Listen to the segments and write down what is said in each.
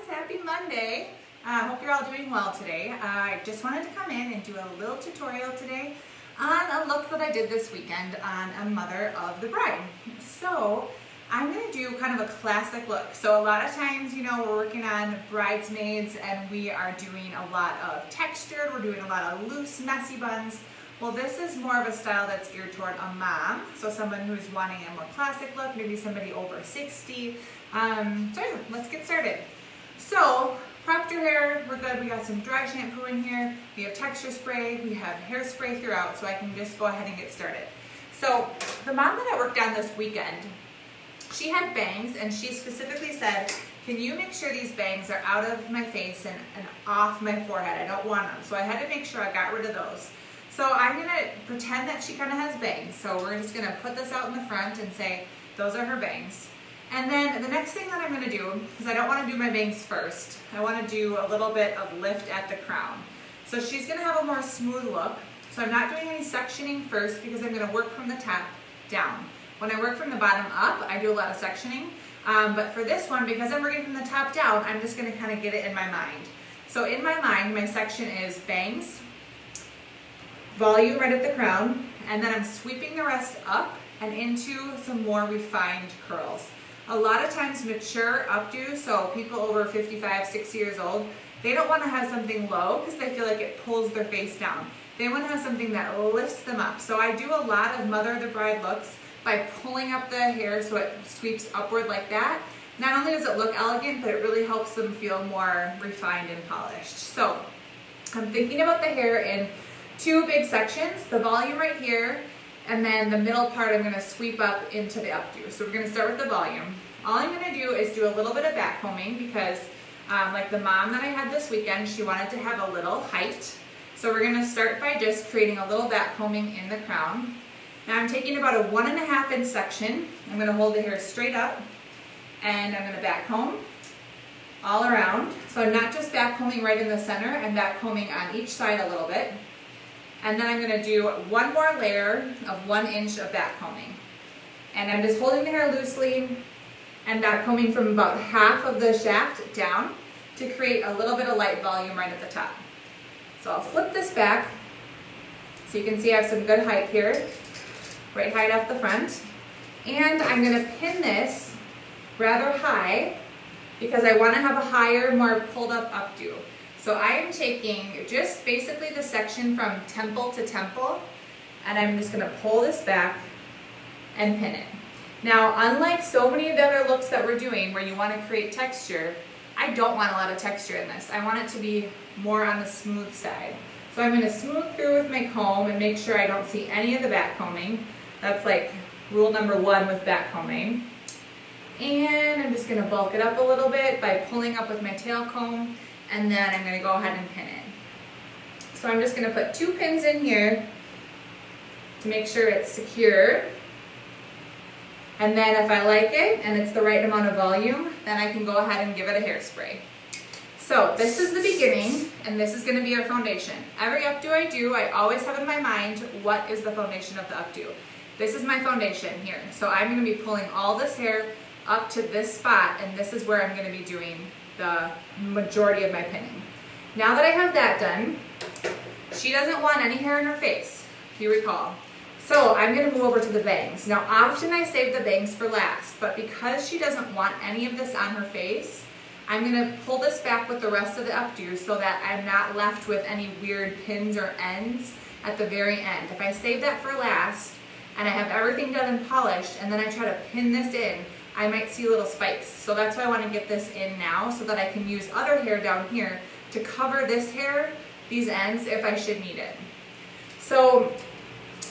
happy Monday. I hope you're all doing well today. I just wanted to come in and do a little tutorial today on a look that I did this weekend on a mother of the bride. So I'm going to do kind of a classic look. So a lot of times, you know, we're working on bridesmaids and we are doing a lot of textured, we're doing a lot of loose, messy buns. Well, this is more of a style that's geared toward a mom, so someone who's wanting a more classic look, maybe somebody over 60. So yeah, let's get started. So, prepped your hair, we're good. We got some dry shampoo in here, we have texture spray, we have hairspray throughout, so I can just go ahead and get started. So, the mom that I worked on this weekend, she had bangs, and she specifically said, can you make sure these bangs are out of my face and off my forehead? I don't want them. So I had to make sure I got rid of those. So I'm going to pretend that she kind of has bangs. So we're just going to put this out in the front and say, those are her bangs. And then the next thing that I'm going to do, because I don't want to do my bangs first, I want to do a little bit of lift at the crown. So she's going to have a more smooth look. So I'm not doing any sectioning first because I'm going to work from the top down. When I work from the bottom up, I do a lot of sectioning. But for this one, because I'm working from the top down, I'm just going to kind of get it in my mind. So in my mind, my section is bangs, volume right at the crown, and then I'm sweeping the rest up and into some more refined curls. A lot of times mature updo, so people over 55, 60 years old, they don't want to have something low because they feel like it pulls their face down. They want to have something that lifts them up. So I do a lot of mother of the bride looks by pulling up the hair so it sweeps upward like that. Not only does it look elegant, but it really helps them feel more refined and polished. So I'm thinking about the hair in two big sections, the volume right here, and then the middle part I'm going to sweep up into the updo. So we're going to start with the volume. All I'm going to do is do a little bit of backcombing because like the mom that I had this weekend, she wanted to have a little height. So we're going to start by just creating a little backcombing in the crown. Now I'm taking about a 1.5 inch section. I'm going to hold the hair straight up and I'm going to backcomb all around. So I'm not just backcombing right in the center, I'm backcombing on each side a little bit. And then I'm going to do one more layer of 1 inch of backcombing. And I'm just holding the hair loosely and backcombing from about half of the shaft down to create a little bit of light volume right at the top. So I'll flip this back so you can see I have some good height here, right height off the front. And I'm going to pin this rather high because I want to have a higher, more pulled up updo. So I am taking just basically the section from temple to temple, and I'm just going to pull this back and pin it. Now, unlike so many of the other looks that we're doing where you want to create texture, I don't want a lot of texture in this. I want it to be more on the smooth side. So I'm going to smooth through with my comb and make sure I don't see any of the backcombing. That's like rule number 1 with backcombing. And I'm just going to bulk it up a little bit by pulling up with my tail comb. And then I'm going to go ahead and pin it. So I'm just going to put 2 pins in here to make sure it's secure. And then if I like it and it's the right amount of volume, then I can go ahead and give it a hairspray. So this is the beginning and this is going to be our foundation. Every updo I do, I always have in my mind what is the foundation of the updo. This is my foundation here. So I'm going to be pulling all this hair up to this spot, and this is where I'm going to be doing the majority of my pinning. Now that I have that done, she doesn't want any hair in her face, if you recall. So I'm going to move over to the bangs. Now often I save the bangs for last, but because she doesn't want any of this on her face, I'm going to pull this back with the rest of the updo so that I'm not left with any weird pins or ends at the very end. If I save that for last and I have everything done and polished and then I try to pin this in, I might see little spikes. So that's why I want to get this in now so that I can use other hair down here to cover this hair, these ends, if I should need it. So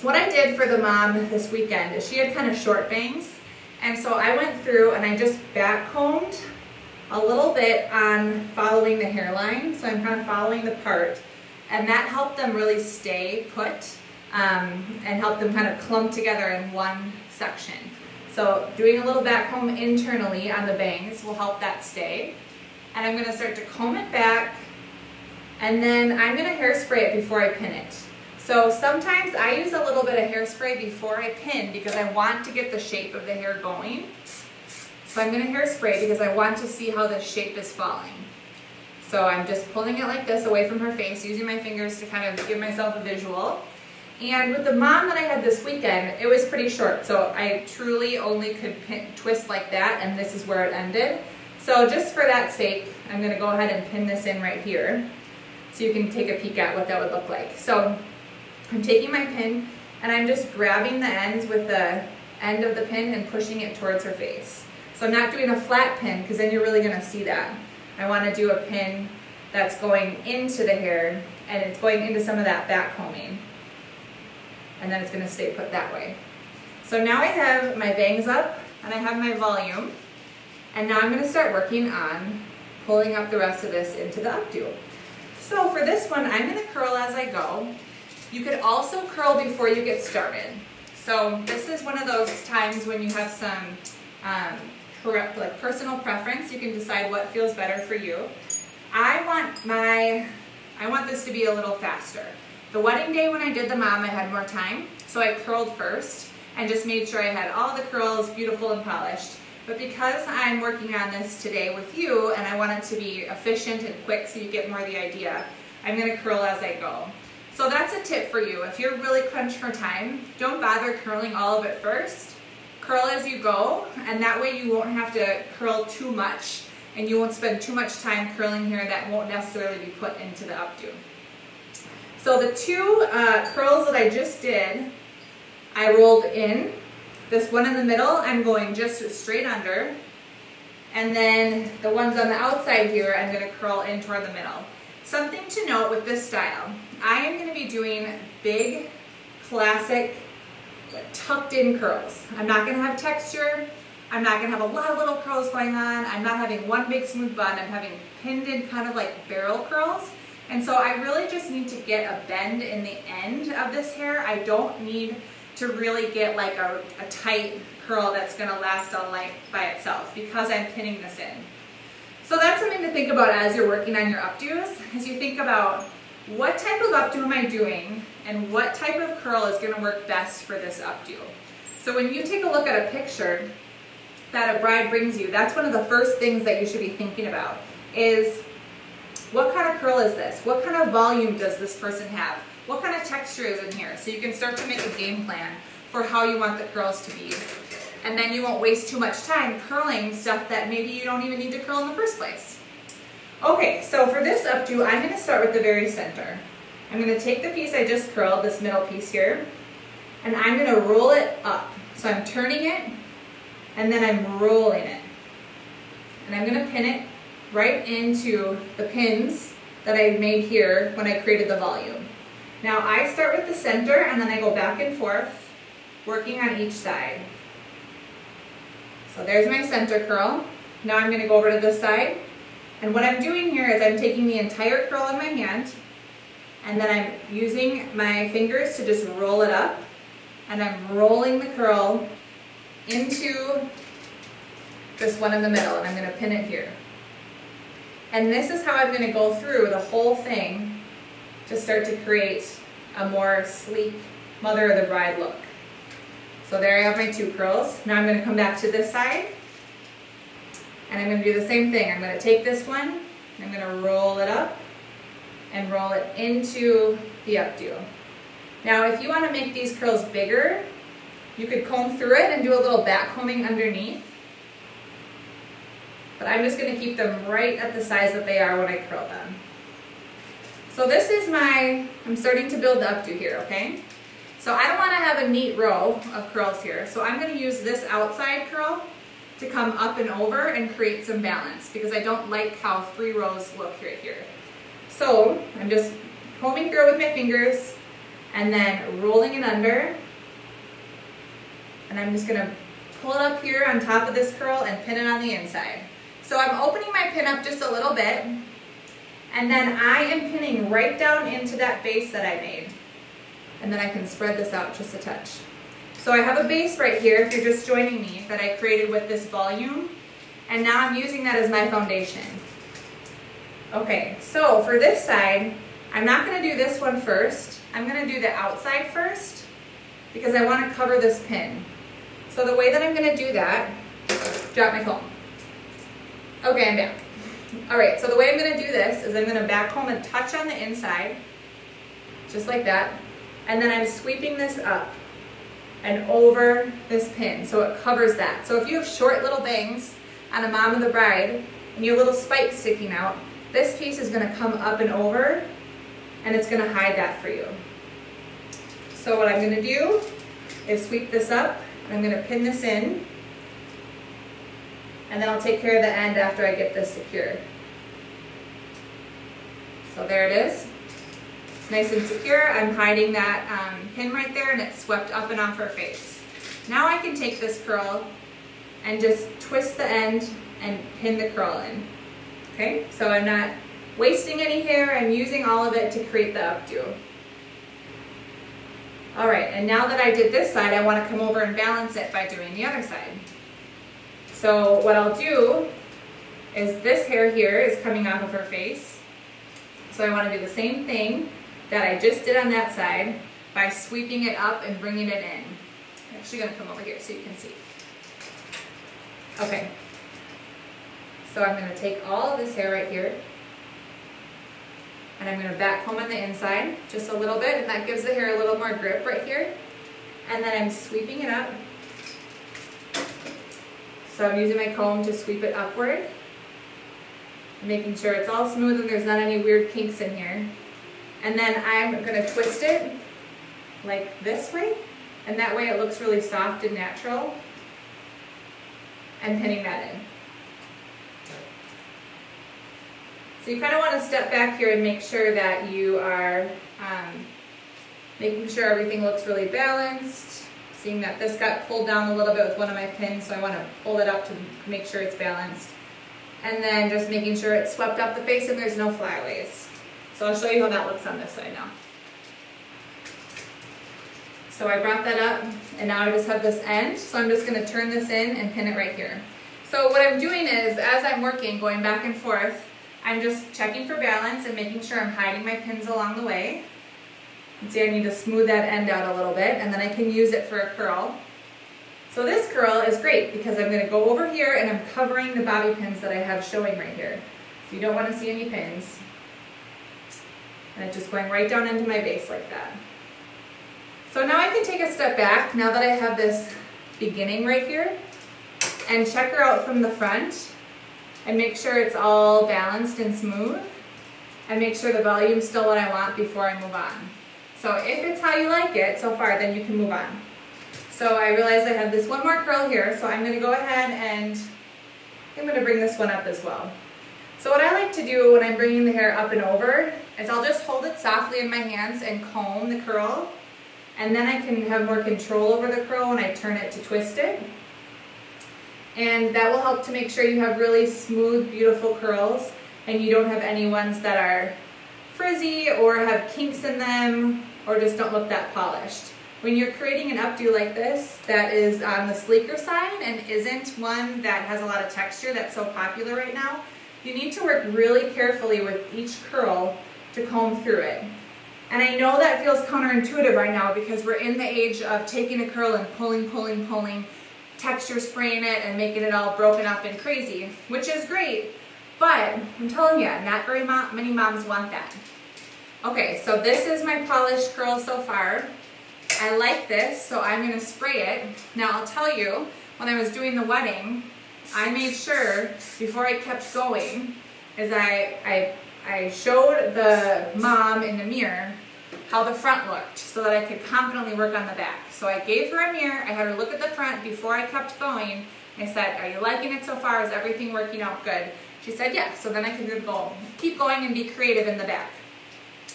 what I did for the mom this weekend is she had kind of short bangs, and so I went through and I just backcombed a little bit on following the hairline. So I'm kind of following the part, and that helped them really stay put and help them kind of clump together in one section. So doing a little backcomb internally on the bangs will help that stay. And I'm going to start to comb it back, and then I'm going to hairspray it before I pin it. So sometimes I use a little bit of hairspray before I pin because I want to get the shape of the hair going. So I'm going to hairspray because I want to see how the shape is falling. So I'm just pulling it like this away from her face, using my fingers to kind of give myself a visual. And with the mom that I had this weekend, it was pretty short. So I truly only could twist like that, and this is where it ended. So just for that sake, I'm gonna go ahead and pin this in right here so you can take a peek at what that would look like. So I'm taking my pin and I'm just grabbing the ends with the end of the pin and pushing it towards her face. So I'm not doing a flat pin because then you're really gonna see that. I wanna do a pin that's going into the hair and it's going into some of that back combing. And then it's gonna stay put that way. So now I have my bangs up and I have my volume. And now I'm gonna start working on pulling up the rest of this into the updo. So for this one, I'm gonna curl as I go. You could also curl before you get started. So this is one of those times when you have some like personal preference. You can decide what feels better for you. I want this to be a little faster. The wedding day when I did the mom, I had more time, so I curled first and just made sure I had all the curls beautiful and polished. But because I'm working on this today with you and I want it to be efficient and quick so you get more of the idea, I'm gonna curl as I go. So that's a tip for you. If you're really crunched for time, don't bother curling all of it first. Curl as you go, and that way you won't have to curl too much and you won't spend too much time curling here that won't necessarily be put into the updo. So the two curls that I just did, I rolled in. This one in the middle, I'm going just straight under. And then the ones on the outside here, I'm gonna curl in toward the middle. Something to note with this style, I am gonna be doing big, classic, tucked in curls. I'm not gonna have texture. I'm not gonna have a lot of little curls going on. I'm not having one big smooth bun. I'm having pinned in kind of like barrel curls. And so I really just need to get a bend in the end of this hair. I don't need to really get like a tight curl that's gonna last all night by itself because I'm pinning this in. So that's something to think about as you're working on your updos, as you think about what type of updo am I doing and what type of curl is gonna work best for this updo. So when you take a look at a picture that a bride brings you, that's one of the first things that you should be thinking about is what kind of curl is this? What kind of volume does this person have? What kind of texture is in here? So you can start to make a game plan for how you want the curls to be. And then you won't waste too much time curling stuff that maybe you don't even need to curl in the first place. Okay, so for this updo, I'm gonna start with the very center. I'm gonna take the piece I just curled, this middle piece here, and I'm gonna roll it up. So I'm turning it, and then I'm rolling it. And I'm gonna pin it right into the pins that I made here when I created the volume. Now I start with the center and then I go back and forth, working on each side. So there's my center curl. Now I'm gonna go over to this side. And what I'm doing here is I'm taking the entire curl in my hand and then I'm using my fingers to just roll it up and I'm rolling the curl into this one in the middle and I'm gonna pin it here. And this is how I'm going to go through the whole thing to start to create a more sleek mother of the bride look. So there I have my two curls. Now I'm going to come back to this side and I'm going to do the same thing. I'm going to take this one, I'm going to roll it up and roll it into the updo. Now if you want to make these curls bigger, you could comb through it and do a little back combing underneath. But I'm just going to keep them right at the size that they are when I curl them. So this is I'm starting to build the updo here, okay? So I don't want to have a neat row of curls here. So I'm going to use this outside curl to come up and over and create some balance because I don't like how 3 rows look right here. So I'm just combing through it with my fingers and then rolling it under. And I'm just going to pull it up here on top of this curl and pin it on the inside. So I'm opening my pin up just a little bit, and then I am pinning right down into that base that I made. And then I can spread this out just a touch. So I have a base right here, if you're just joining me, that I created with this volume, and now I'm using that as my foundation. Okay, so for this side, I'm not going to do this one first. I'm going to do the outside first, because I want to cover this pin. So the way that I'm going to do that, drop my phone. Okay, I'm back. All right, so the way I'm gonna do this is I'm gonna back comb and touch on the inside, just like that. And then I'm sweeping this up and over this pin so it covers that. So if you have short little bangs on a mom of the bride and you have little spikes sticking out, this piece is gonna come up and over and it's gonna hide that for you. So what I'm gonna do is sweep this up and I'm gonna pin this in, and then I'll take care of the end after I get this secured. So there it is. It's nice and secure. I'm hiding that pin right there and it's swept up and off her face. Now I can take this curl and just twist the end and pin the curl in. Okay, so I'm not wasting any hair. I'm using all of it to create the updo. All right, and now that I did this side, I want to come over and balance it by doing the other side. So what I'll do is this hair here is coming off of her face. So I want to do the same thing that I just did on that side by sweeping it up and bringing it in. I'm actually going to come over here so you can see. Okay. So I'm going to take all of this hair right here and I'm going to back comb on the inside just a little bit, and that gives the hair a little more grip right here. And then I'm sweeping it up. So I'm using my comb to sweep it upward, making sure it's all smooth and there's not any weird kinks in here. And then I'm going to twist it like this way, and that way it looks really soft and natural, and pinning that in. So you kind of want to step back here and make sure that you are making sure everything looks really balanced. Seeing that this got pulled down a little bit with one of my pins, so I want to pull it up to make sure it's balanced. And then just making sure it's swept up the face and there's no flyaways. So I'll show you how that looks on this side now. So I brought that up and now I just have this end. So I'm just going to turn this in and pin it right here. So what I'm doing is, as I'm working, going back and forth, I'm just checking for balance and making sure I'm hiding my pins along the way. You can see I need to smooth that end out a little bit, and then I can use it for a curl. So this curl is great because I'm going to go over here and I'm covering the bobby pins that I have showing right here. So you don't want to see any pins. And it's just going right down into my base like that. So now I can take a step back, now that I have this beginning right here, and check her out from the front and make sure it's all balanced and smooth, and make sure the volume's still what I want before I move on. So if it's how you like it so far, then you can move on. So I realize I have this one more curl here, so I'm going to go ahead and I'm going to bring this one up as well. So what I like to do when I'm bringing the hair up and over is I'll just hold it softly in my hands and comb the curl, and then I can have more control over the curl when I turn it to twist it. And that will help to make sure you have really smooth, beautiful curls, and you don't have any ones that are frizzy or have kinks in them or just don't look that polished. When you're creating an updo like this that is on the sleeker side and isn't one that has a lot of texture that's so popular right now, you need to work really carefully with each curl to comb through it. And I know that feels counterintuitive right now because we're in the age of taking a curl and pulling, texture spraying it and making it all broken up and crazy, which is great, but I'm telling you, not very many moms want that. Okay, so this is my polished curl so far. I like this, so I'm going to spray it. Now I'll tell you, when I was doing the wedding, I made sure before I kept going is I showed the mom in the mirror how the front looked so that I could confidently work on the back. So I gave her a mirror, I had her look at the front before I kept going. I said, are you liking it so far? Is everything working out good? She said yes, so then I could keep going and be creative in the back.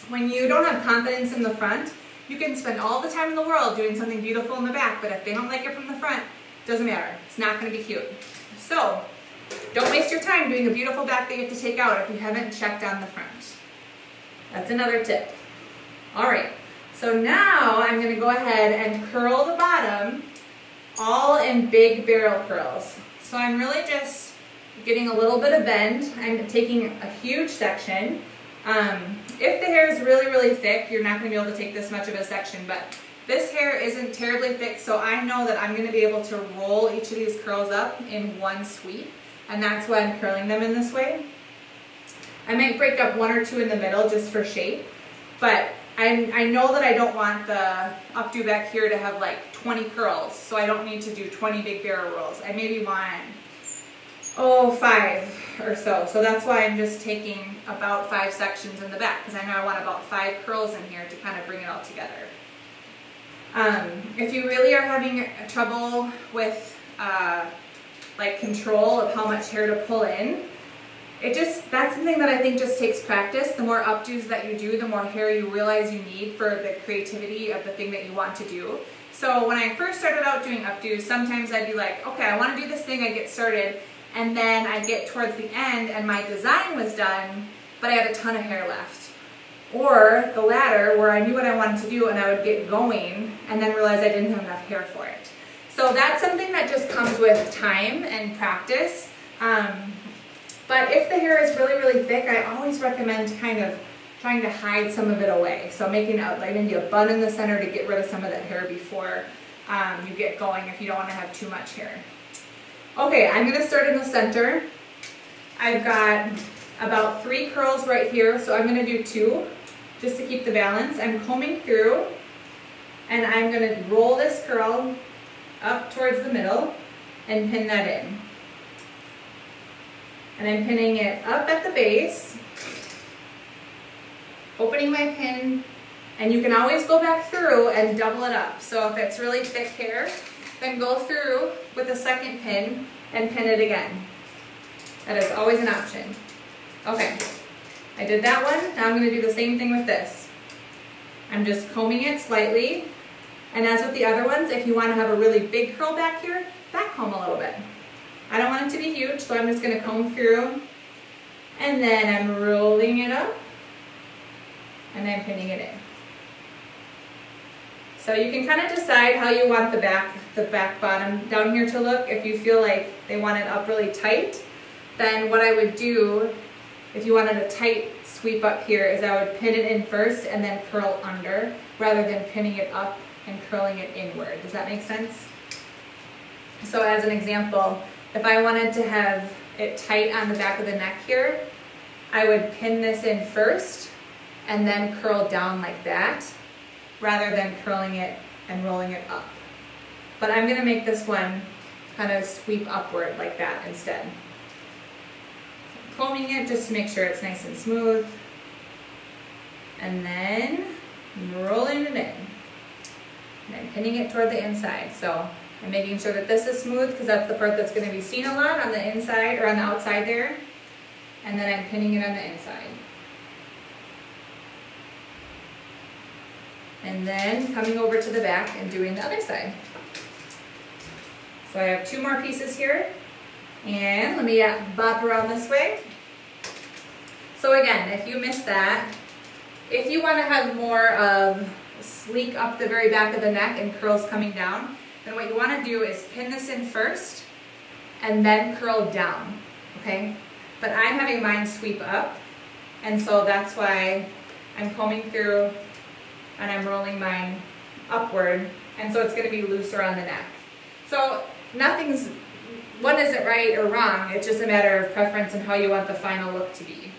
When you don't have confidence in the front, you can spend all the time in the world doing something beautiful in the back, but if they don't like it from the front, it doesn't matter. It's not going to be cute. So don't waste your time doing a beautiful back that you have to take out if you haven't checked on the front. That's another tip. Alright, so now I'm going to go ahead and curl the bottom all in big barrel curls. So I'm really just getting a little bit of bend. I'm taking a huge section. If the hair is really thick, you're not going to be able to take this much of a section, but this hair isn't terribly thick, so I know that I'm going to be able to roll each of these curls up in one sweep, and that's why I'm curling them in this way. I might break up 1 or 2 in the middle just for shape, but I know that I don't want the updo back here to have like 20 curls, so I don't need to do 20 big barrel rolls. I maybe want, 5 or so. So that's why I'm just taking about 5 sections in the back, because I know I want about 5 curls in here to kind of bring it all together. If you really are having trouble with like control of how much hair to pull in, that's something that I think just takes practice. The more updos that you do, the more hair you realize you need for the creativity of the thing that you want to do. So when I first started out doing updos, sometimes I'd be like, okay, I want to do this thing, I get started, and then I get towards the end and my design was done, but I had a ton of hair left. Or the latter, where I knew what I wanted to do and I would get going and then realize I didn't have enough hair for it. So that's something that just comes with time and practice. But if the hair is really, really thick, I always recommend kind of trying to hide some of it away. So making like maybe a bun in the center to get rid of some of that hair before you get going if you don't want to have too much hair. Okay, I'm going to start in the center. I've got about 3 curls right here, so I'm going to do 2 just to keep the balance. I'm combing through and I'm going to roll this curl up towards the middle and pin that in. And I'm pinning it up at the base, opening my pin, and you can always go back through and double it up. So if it's really thick hair, then go through with a second pin and pin it again. That is always an option. Okay, I did that one. Now I'm going to do the same thing with this. I'm just combing it slightly, and as with the other ones, if you want to have a really big curl back here, back comb a little bit. I don't want it to be huge, so I'm just going to comb through, and then I'm rolling it up, and I'm pinning it in. So you can kind of decide how you want the back bottom down here to look. If you feel like they want it up really tight, then what I would do, if you wanted a tight sweep up here, is I would pin it in first and then curl under, rather than pinning it up and curling it inward. Does that make sense? So as an example, if I wanted to have it tight on the back of the neck here, I would pin this in first and then curl down like that, rather than curling it and rolling it up. But I'm going to make this one kind of sweep upward like that instead. So combing it just to make sure it's nice and smooth, and then rolling it in, and then pinning it toward the inside. So I'm making sure that this is smooth because that's the part that's going to be seen a lot on the inside or on the outside there, and then I'm pinning it on the inside. And then coming over to the back and doing the other side. So I have 2 more pieces here, and let me bop around this way. So again, if you missed that, if you want to have more of sleek up the very back of the neck and curls coming down, then what you want to do is pin this in first and then curl down, okay? But I'm having mine sweep up, and so that's why I'm combing through and I'm rolling mine upward, and so it's going to be looser on the neck. So one isn't right or wrong, it's just a matter of preference and how you want the final look to be.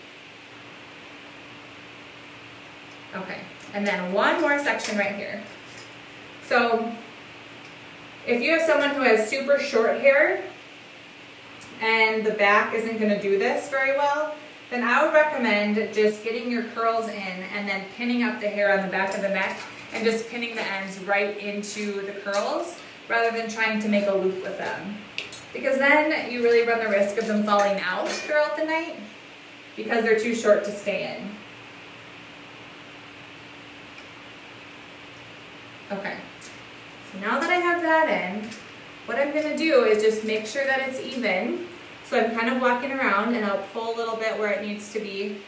Okay, and then one more section right here. So if you have someone who has super short hair and the back isn't going to do this very well, then I would recommend just getting your curls in and then pinning up the hair on the back of the neck and just pinning the ends right into the curls rather than trying to make a loop with them. Because then you really run the risk of them falling out throughout the night because they're too short to stay in. Okay, so now that I have that in, what I'm going to do is just make sure that it's even. So I'm kind of walking around and I'll pull a little bit where it needs to be.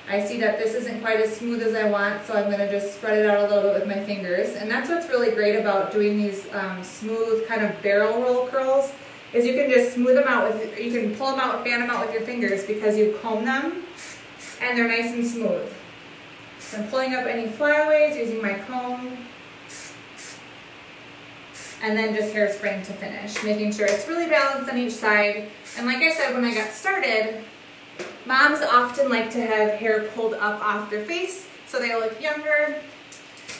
I see that this isn't quite as smooth as I want, so I'm going to just spread it out a little bit with my fingers. And that's what's really great about doing these smooth kind of barrel roll curls, is you can just smooth them out with, you can pull them out, fan them out with your fingers because you comb them and they're nice and smooth. So I'm pulling up any flyaways using my comb, and then just hairspraying to finish, making sure it's really balanced on each side. And like I said when I got started, moms often like to have hair pulled up off their face so they look younger,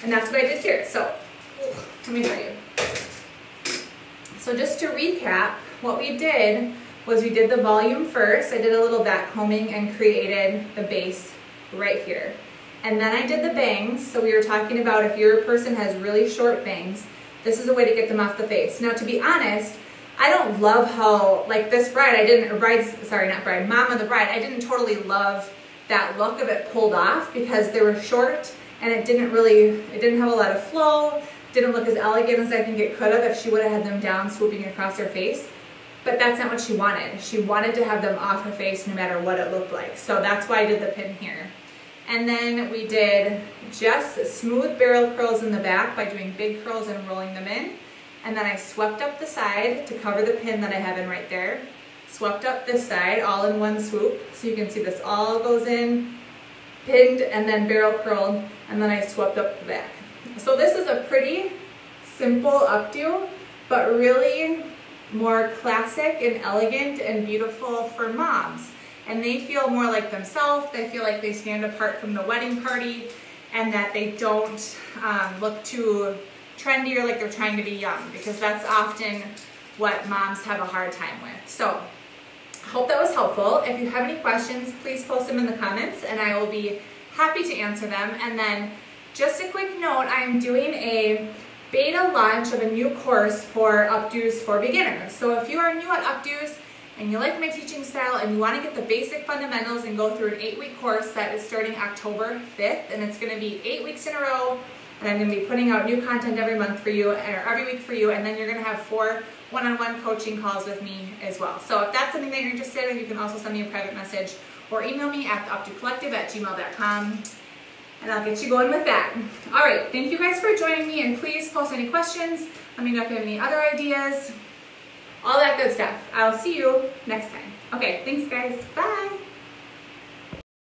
and that's what I did here. So let me show you. So just to recap, what we did was we did the volume first. I did a little backcombing and created the base right here. And then I did the bangs. So we were talking about if your person has really short bangs, this is a way to get them off the face. Now, to be honest, I don't love how, like this bride, mom of the bride, I didn't totally love that look of it pulled off because they were short and it didn't have a lot of flow, didn't look as elegant as I think it could have if she would have had them down swooping across her face. But that's not what she wanted. She wanted to have them off her face no matter what it looked like. So that's why I did the pin here. And then we did just smooth barrel curls in the back by doing big curls and rolling them in. And then I swept up the side to cover the pin that I have in right there. Swept up this side all in one swoop. So you can see this all goes in, pinned, and then barrel curled, and then I swept up the back. So this is a pretty simple updo, but really more classic and elegant and beautiful for moms. And they feel more like themselves. They feel like they stand apart from the wedding party and that they don't look too trendy or like they're trying to be young, because that's often what moms have a hard time with. So I hope that was helpful. If you have any questions, please post them in the comments and I will be happy to answer them. And then just a quick note, I'm doing a beta launch of a new course for updos for beginners. So if you are new at updos and you like my teaching style and you want to get the basic fundamentals and go through an 8-week course that is starting October 5th, and it's going to be 8 weeks in a row, and I'm going to be putting out new content every month for you, or every week for you, and then you're going to have 4 one-on-one coaching calls with me as well. So if that's something that you're interested in, you can also send me a private message or email me at theupdocollective@gmail.com. and I'll get you going with that. All right, thank you guys for joining me, and please post any questions. Let me know if you have any other ideas, all that good stuff. I'll see you next time. Okay, thanks guys, bye.